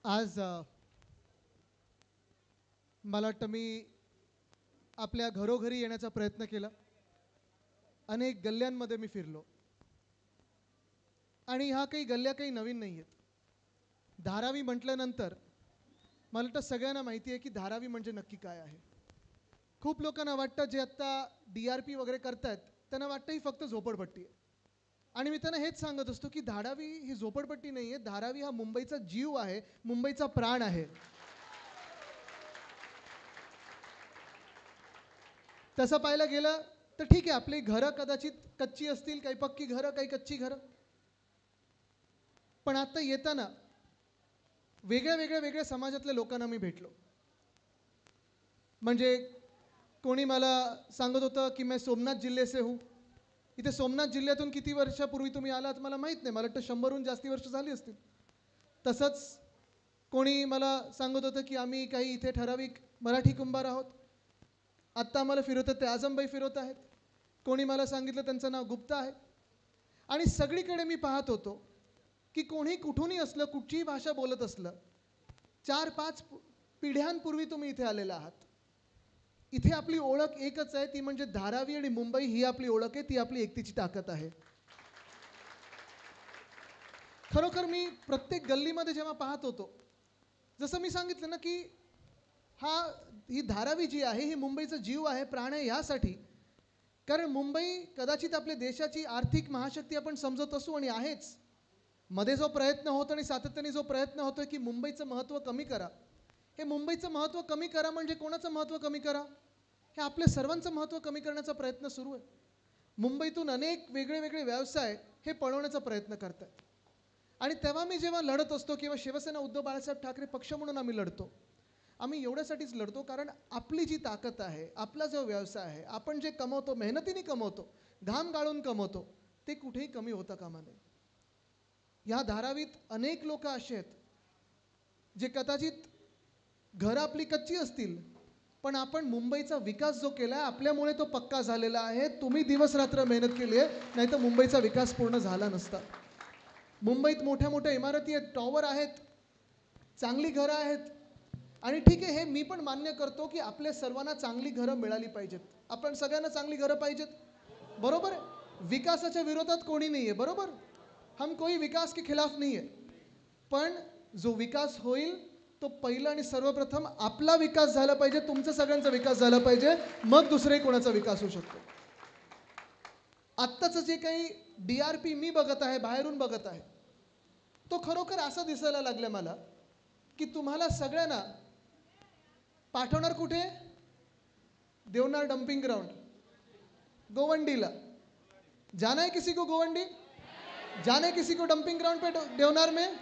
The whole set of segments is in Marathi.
आज मला वाटतं मी आपल्या घरोघरी येण्याचा प्रयत्न केला. अनेक गल्ल्यांमध्ये मी फिरलो आणि ह्या काही गल्ल्या काही नवीन नाही आहेत. धारावी म्हटल्यानंतर मला वाटतं सगळ्यांना माहिती आहे की धारावी म्हणजे नक्की काय आहे. खूप लोकांना वाटतं जे आत्ता DRP वगैरे करतायत त्यांना वाटतं ही फक्त झोपडपट्टी आहे. आणि मी त्यांना हेच सांगत असतो की धारावी ही झोपडपट्टी नाही आहे. धारावी हा मुंबईचा जीव आहे, मुंबईचा प्राण आहे. तसं पाहायला गेलं तर ठीक आहे, आपली घरं कदाचित कच्ची असतील, काही पक्की घरं, काही कच्ची घरं. पण आता येताना वेगळ्या समाजातल्या लोकांना मी भेटलो. म्हणजे कोणी मला सांगत होतं की मैं सोमनाथ जिल्हे से हूँ. इथे सोमनाथ जिल्ह्यातून किती वर्षापूर्वी तुम्ही आलात मला माहीत नाही, मला वाटतं 100हून जास्ती वर्ष झाली असतील. तसंच कोणी मला सांगत होतं की आम्ही काही इथे ठराविक मराठी कुंभार आहोत. आत्ता आम्हाला फिरवतात ते आजमबाई फिरवत आहेत. कोणी मला सांगितलं त्यांचं नाव गुप्ता आहे. आणि सगळीकडे मी पाहत होतो की कोणी कुठूनही असलं, कुठचीही भाषा बोलत असलं, 4-5 पिढ्यांपूर्वी तुम्ही इथे आलेला आहात. इथे आपली ओळख एकच आहे, ती म्हणजे धारावी आणि मुंबई ही आपली ओळख आहे, ती आपली एकतेची ताकद आहे. खरोखर मी प्रत्येक गल्लीमध्ये जेव्हा पाहत होतो, जसं मी सांगितलं ना की ही धारावी जी आहे ही मुंबईचा जीव आहे, प्राण आहे. ह्यासाठी कारण मुंबई कदाचित आपल्या देशाची आर्थिक महाशक्ती आपण समजत असू आणि आहेच. मध्ये जो प्रयत्न होतो आणि सातत्याने जो प्रयत्न होतो की मुंबईचं महत्त्व कमी करा, हे मुंबईचं महत्त्व कमी करा म्हणजे कोणाचं महत्त्व कमी करा? हे आपल्या सर्वांचं महत्त्व कमी करण्याचा प्रयत्न सुरू आहे. मुंबईतून अनेक वेगळे व्यवसाय हे पळवण्याचा प्रयत्न करतात. आणि तेव्हा मी जेव्हा लढत असतो किंवा शिवसेना उद्धव बाळासाहेब ठाकरे पक्ष म्हणून आम्ही लढतो, आम्ही एवढ्यासाठीच लढतो कारण आपली जी ताकद आहे, आपला जो व्यवसाय आहे, आपण जे कमवतो, मेहनतीने कमवतो, घाम गाळून कमवतो, ते कुठेही कमी होता कामा नये. या धारावीत अनेक लोक असे आहेत जे कदाचित घरं आपली कच्ची असतील, पण आपण मुंबईचा विकास जो केला आहे आपल्यामुळे तो पक्का झालेला आहे. तुम्ही दिवस रात्र मेहनत केली आहे, नाही तर मुंबईचा विकास पूर्ण झाला नसता. मुंबईत मोठ्या इमारती आहेत, टॉवर आहेत, चांगली घरं आहेत. आणि ठीक आहे, हे मी पण मान्य करतो की आपल्या सर्वांना चांगली घरं मिळाली पाहिजेत. आपण सगळ्यांना चांगली घरं पाहिजेत, बरोबर आहे. विकासाच्या विरोधात कोणी नाही आहे, बरोबर. हम कोई विकास के खिलाफ नहीं है. पण जो विकास होईल तो पहिला आणि सर्वप्रथम आपला विकास झाला पाहिजे, तुमचा सगळ्यांचा विकास झाला पाहिजे, मग दुसरे कोणाचा विकास होऊ शकतो. आत्ताचं जे काही DRP मी बघत आहे, बाहेरून बघत आहे, तो खरोखर असं दिसायला लागलं मला की तुम्हाला सगळ्यांना पाठवणार कुठे? देवनार डंपिंग ग्राउंड, गोवंडीला. जाना है किसी को गोवंडी? जाना है किसी को डंपिंग ग्राउंड पे देवनार में?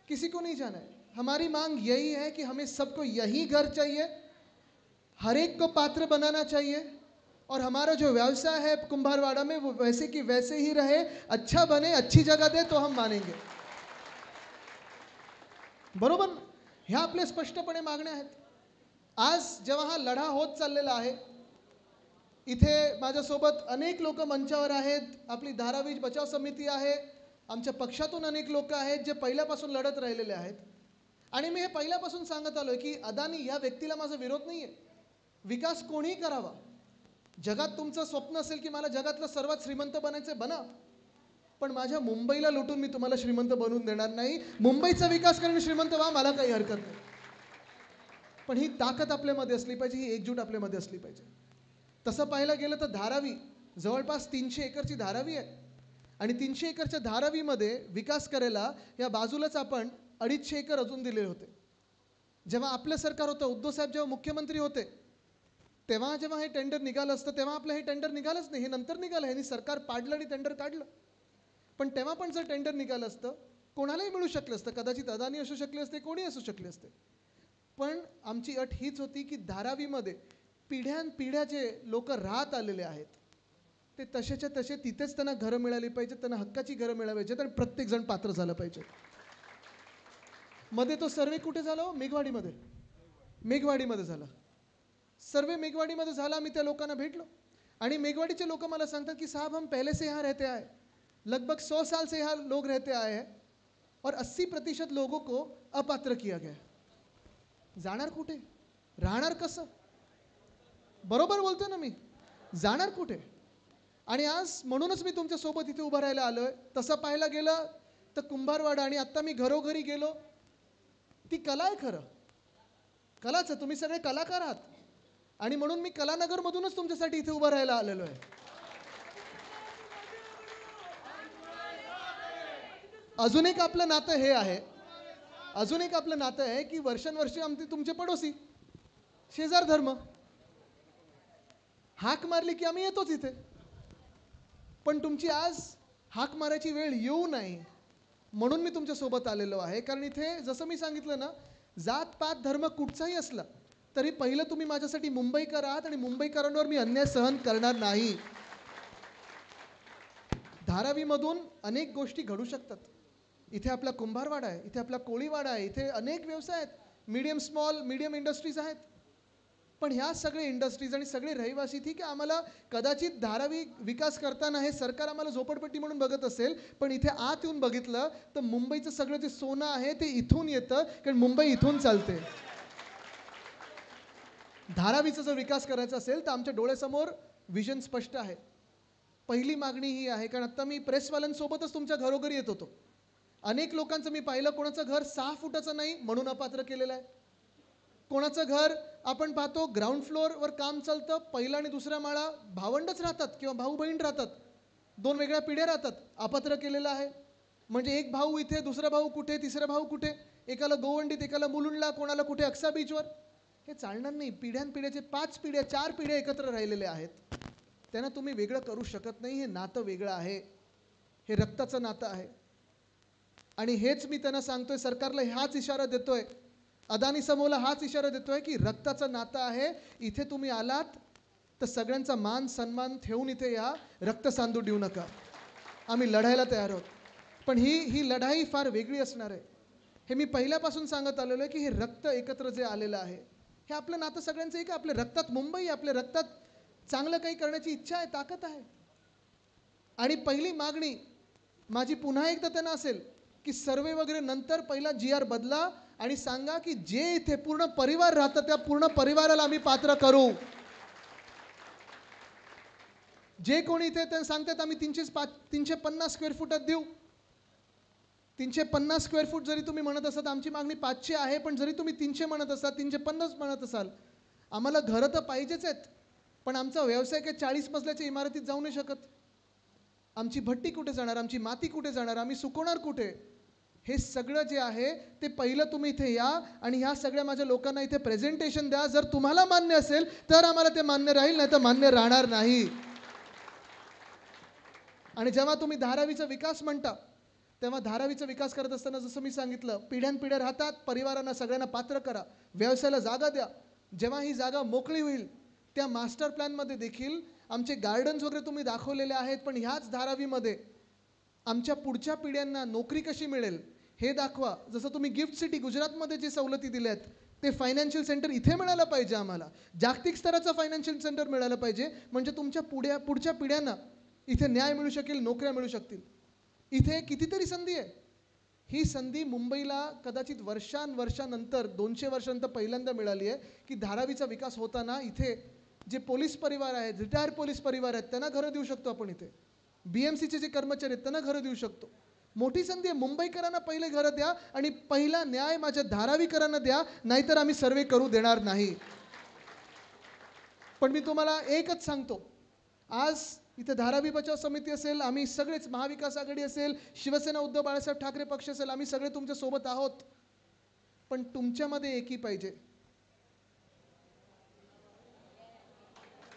किसी को नहीं जाना है. हमारी मांग यही है कि हमें सबको यही घर चाहिए, हर एक को पात्र बनाना चाहिए और हमारा जो व्यवसाय है कुंभारवाड़ा में वो वैसे की वैसे ही रहे, अच्छा बने, अच्छी जगह दे तो हम मानेंगे, बरोबर. ह्या आपल्या स्पष्टपणे मागण्या आहेत. आज जेव्हा हा लढा होत चाललेला आहे, इथे माझ्यासोबत अनेक लोक मंचावर आहेत. आपली धारावी बचाव समिती आहे, आमच्या पक्षातून अनेक लोक आहेत जे पहिल्यापासून लढत राहिलेले आहेत. आणि मी हे पहिल्यापासून सांगत आलोय की अदानी या व्यक्तीला माझा विरोध नाही आहे. विकास कोणीही करावा. जगात तुमचं स्वप्न असेल की मला जगातलं सर्वात श्रीमंत बनायचं, बना. पण माझ्या मुंबईला लुटून मी तुम्हाला श्रीमंत बनवून देणार नाही. मुंबईचा विकास करणे, श्रीमंत व्हा, मला काही हरकत नाही. पण ही ताकद आपल्यामध्ये असली पाहिजे, ही एकजूट आपल्यामध्ये असली पाहिजे. तसं पाहायला गेलं तर धारावी जवळपास 300 एकरची धारावी आहे. आणि 300 एकरच्या धारावीमध्ये विकास करायला या बाजूलाच आपण 250 एकर अजून दिले होते. जेव्हा आपलं सरकार होतं, उद्धव साहेब जेव्हा मुख्यमंत्री होते, तेव्हा जेव्हा हे टेंडर निघालं असतं, तेव्हा आपलं हे टेंडर निघालंच नाही. हे नंतर निघालं, ह्यांनी सरकार पाडलं आणि टेंडर काढलं. पण तेव्हा पण जर टेंडर निघालं असतं, कोणालाही मिळू शकलं असतं. कदाचित अदानी असू शकले असते, कोणी असू शकले असते. पण आमची अट हीच होती की धारावीमध्ये पिढ्या जे लोक राहत आलेले आहेत, ते तसेच्या तसे तिथेच त्यांना घरं मिळाली पाहिजेत, त्यांना हक्काची घरं मिळाली पाहिजेत आणि प्रत्येकजण पात्र झालं पाहिजे. मध्ये तो सर्वे कुठे झाला हो? मेघवाडीमध्ये झाला. सर्वे मेघवाडीमध्ये झाला. मी त्या लोकांना भेटलो आणि मेघवाडीचे लोक मला सांगतात की साहब हम पहले से यहाँ रहते आए, लगभग 100 साल से यहाँ लोग रहते आए हैं और 80% लोगों को अपात्र किया गया. जाणार कुठे? राहणार कसं? बरोबर बोलतोय ना मी? जाणार कुठे? आणि आज म्हणूनच मी तुमच्या सोबत इथे उभं राहायला आलोय. तसं पाहायला गेलं तर कुंभारवाडा आणि आता मी घरोघरी गेलो, ती कला आहे खरं. कलाच आहे. तुम्ही सगळे कलाकार आहात आणि म्हणून मी कलानगरमधूनच तुमच्यासाठी इथे उभं राहायला आलेलो आहे. अजून एक आपलं नातं हे आहे, अजून एक आपलं नातं आहे की वर्षानुवर्षे आमचे तुमचे पडोसी, शेजार धर्म. हाक मारली की आम्ही येतोच इथे. पण तुमची आज हाक मारायची वेळ येऊ नये म्हणून मी तुमच्या सोबत आलेलो आहे. कारण इथे जसं मी सांगितलं ना, जात पात धर्म कुठचाही असला तरी पहिलं तुम्ही माझ्यासाठी मुंबईकर आहात आणि मुंबईकरांवर मी अन्याय सहन करणार नाही. धारावीमधून अनेक गोष्टी घडू शकतात. इथे आपला कुंभारवाडा आहे, इथे आपला कोळीवाडा आहे, इथे अनेक व्यवसाय आहेत, मीडियम स्मॉल मीडियम इंडस्ट्रीज आहेत. पण ह्या सगळे इंडस्ट्रीज आणि सगळे रहिवासी ठीक आहे, आम्हाला कदाचित धारावी विकास करताना हे सरकार आम्हाला झोपडपट्टी म्हणून बघत असेल, पण इथे आत येऊन बघितलं तर मुंबईचं सगळं जे सोनं आहे ते इथून येतं, कारण मुंबई इथून चालते. धारावीचा जर विकास करायचा असेल तर आमच्या डोळ्यासमोर विजन स्पष्ट आहे. पहिली मागणी ही आहे, कारण आता मी प्रेसवाल्यांसोबतच तुमच्या घरोघरी येत होतो. अनेक लोकांचं मी पाहिलं, कोणाचं घर 6 फुटाचं नाही म्हणून अपात्र केलेलं आहे. कोणाचं घर आपण पाहतो ग्राउंड फ्लोअरवर काम चालतं, पहिला आणि दुसरा माळा भावंडच राहतात किंवा भाऊ बहीण राहतात, 2 वेगळ्या पिढ्या राहतात, अपात्र केलेलं आहे. म्हणजे एक भाऊ इथे, दुसरा भाऊ कुठे, तिसरा भाऊ कुठे, एकाला गोवंडीत, एकाला मुलुंडला, कोणाला कुठे अक्सा बीचवर. हे चालणार नाही. पिढ्यानपिढ्याचे 5 पिढ्या 4 पिढ्या एकत्र राहिलेले आहेत. त्यांना तुम्ही वेगळं करू शकत नाही. हे नातं वेगळं आहे, हे रक्ताचं नातं आहे. आणि हेच मी त्यांना सांगतोय, सरकारला हाच इशारा देतोय, अदानी समूहाला हाच इशारा देतोय की रक्ताचं नातं आहे. इथे तुम्ही आलात तर सगळ्यांचा मान सन्मान ठेवून इथे या, रक्त सांडू देऊ नका. आम्ही लढायला तयार आहोत. पण ही लढाई फार वेगळी असणार आहे. हे मी पहिल्यापासून सांगत आलेलो आहे की हे रक्त एकत्र जे आलेलं आहे, हे आपलं नातं सगळ्यांचं एक. आपल्या रक्तात मुंबई, आपल्या रक्तात चांगलं काही करण्याची इच्छा आहे, ताकद आहे. आणि पहिली मागणी माझी पुन्हा एकदा त्यांना असेल की सर्वे वगैरे नंतर पहिला GR बदला आणि सांगा की जे इथे पूर्ण परिवार राहतं त्या पूर्ण परिवाराला आम्ही पात्र करू. जे कोणी इथे ते सांगतात आम्ही 350 स्क्वेअर फुटात देऊ. 350 स्क्वेअर फूट जरी तुम्ही म्हणत असाल, आमची मागणी 500 आहे, पण जरी तुम्ही 300 म्हणत असाल, 350 म्हणत असाल, आम्हाला घरं तर पाहिजेच आहेत. पण आमचा व्यवसाय काय 40 मजल्याच्या इमारतीत जाऊ नाही शकत. आमची भट्टी कुठे जाणार, आमची माती कुठे जाणार, आम्ही सुकवणार कुठे. हे सगळं जे आहे ते पहिलं तुम्ही इथे या आणि ह्या सगळ्या माझ्या लोकांना इथे प्रेझेंटेशन द्या. जर तुम्हाला मान्य असेल तर आम्हाला ते मान्य राहील, नाही तर मान्य राहणार नाही. आणि जेव्हा तुम्ही धारावीचा विकास म्हणता, तेव्हा धारावीचा विकास करत असताना जसं मी सांगितलं, पिढ्यानपिढ्या राहतात, परिवारांना सगळ्यांना पात्र करा, व्यवसायाला जागा द्या. जेव्हा ही जागा मोकळी होईल त्या मास्टर प्लॅनमध्ये देखील आमचे गार्डन्स वगैरे तुम्ही दाखवलेले आहेत, पण ह्याच धारावीमध्ये आमच्या पुढच्या पिढ्यांना नोकरी कशी मिळेल हे दाखवा. जसं तुम्ही गिफ्ट सिटी गुजरातमध्ये जे सवलती दिल्या आहेत ते फायनान्शियल सेंटर इथे मिळालं पाहिजे. आम्हाला जागतिक स्तराचं फायनान्शियल सेंटर मिळालं पाहिजे, म्हणजे तुमच्या पुढच्या पिढ्यांना इथे न्याय मिळू शकेल, नोकऱ्या मिळू शकतील. इथे कितीतरी संधी आहे. ही संधी मुंबईला कदाचित वर्षांनंतर 200 वर्षांनंतर पहिल्यांदा मिळाली आहे की धारावीचा विकास होताना इथे जे पोलीस परिवार आहेत, रिटायर्ड पोलीस परिवार आहेत, त्यांना घरं देऊ शकतो आपण. इथे BMCचे जे कर्मचारी आहेत त्यांना घरं देऊ शकतो. मोठी संधी आहे. मुंबईकरांना पहिले घरं द्या आणि पहिला न्याय माझ्या धारावीकरांना द्या, नाहीतर आम्ही सर्वे करू देणार नाही. पण मी तुम्हाला एकच सांगतो, आज इथे धारावी बचाव समिती असेल, आम्ही सगळेच, महाविकास आघाडी असेल, शिवसेना उद्धव बाळासाहेब ठाकरे पक्ष असेल, आम्ही सगळे तुमच्या सोबत आहोत. पण तुमच्यामध्ये एकी पाहिजे.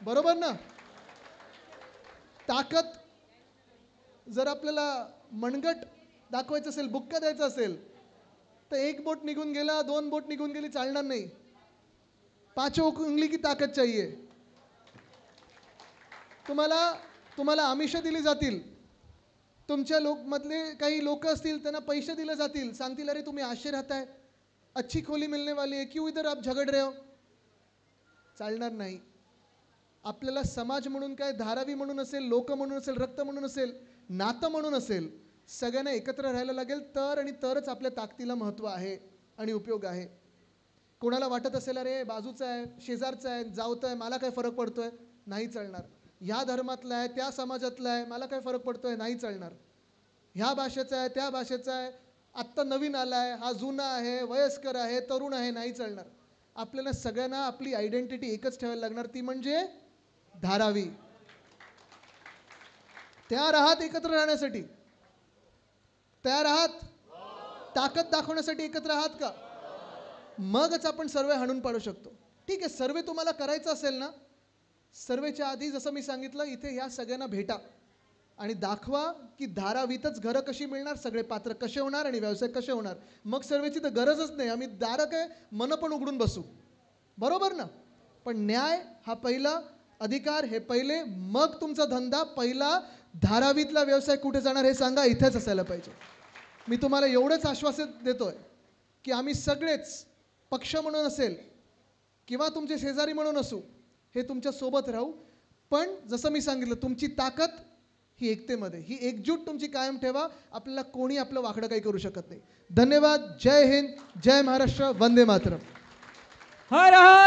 बरोबर ना? ताकद जर आपल्याला मनगट दाखवायचं असेल, बुक्का द्यायचा असेल, तर 1 बोट निघून गेला, 2 बोट निघून गेली चालणार नाही. 5 उंगली की ताकद चाहिए. तुम्हाला आमिष दिली जातील. तुमच्या मधले काही लोक असतील, त्यांना पैसे दिले जातील, सांगतील अरे तुम्ही आशे राहताय, अच्छी खोली मिलने वाली है, क्यों इधर आप झगड़ रहे हो. चालणार नाही. आपल्याला समाज म्हणून काय, धारावी म्हणून असेल, लोक म्हणून असेल, रक्त म्हणून असेल, नातं म्हणून असेल, सगळ्यांना एकत्र राहायला लागेल, तर आणि तरच आपल्या ताकदीला महत्त्व आहे आणि उपयोग आहे. कोणाला वाटत असेल अरे बाजूचा आहे, शेजारचा आहे, जावतं आहे, मला काय फरक पडतोय, नाही चालणार. ह्या धर्मातला आहे, त्या समाजातला आहे, मला काय फरक पडतोय, नाही चालणार. ह्या भाषेचा आहे, त्या भाषेचा आहे, आत्ता नवीन आला आहे, हा जुना आहे, वयस्कर आहे, तरुण आहे, नाही चालणार. आपल्याला सगळ्यांना आपली आयडेंटिटी एकच ठेवायला लागणार, ती म्हणजे धारावी. तयार आहात एकत्र राहण्यासाठी? तयार आहात? ताकद दाखवण्यासाठी एकत्र आहात का? मगच आपण सर्वे हाणून पाडू शकतो. ठीक आहे, सर्वे तुम्हाला करायचं असेल ना, सर्वेच्या आधी जसं मी सांगितलं, इथे ह्या सगळ्यांना भेटा आणि दाखवा की धारावीतच घरं कशी मिळणार, सगळे पात्र कसे होणार आणि व्यवसाय कसे होणार. मग सर्वेची तर गरजच नाही, आम्ही दारं काय मन पण उघडून बसू, बरोबर ना. पण न्याय हा पहिला, अधिकार हे पहिले, मग तुमचा धंदा. पहिला धारावीतला व्यवसाय कुठे जाणार हे सांगा, इथेच असायला पाहिजे. मी तुम्हाला एवढंच आश्वासन देतोय की आम्ही सगळेच पक्ष म्हणून असेल किंवा तुमचे शेजारी म्हणून असू, हे तुमच्या सोबत राहू. पण जसं मी सांगितलं, तुमची ताकद ही एकतेमध्ये, ही एकजूट तुमची कायम ठेवा. आपल्याला कोणी आपलं वाकडं काही करू शकत नाही. धन्यवाद. जय हिंद, जय महाराष्ट्र, वंदे मातरम. हर हर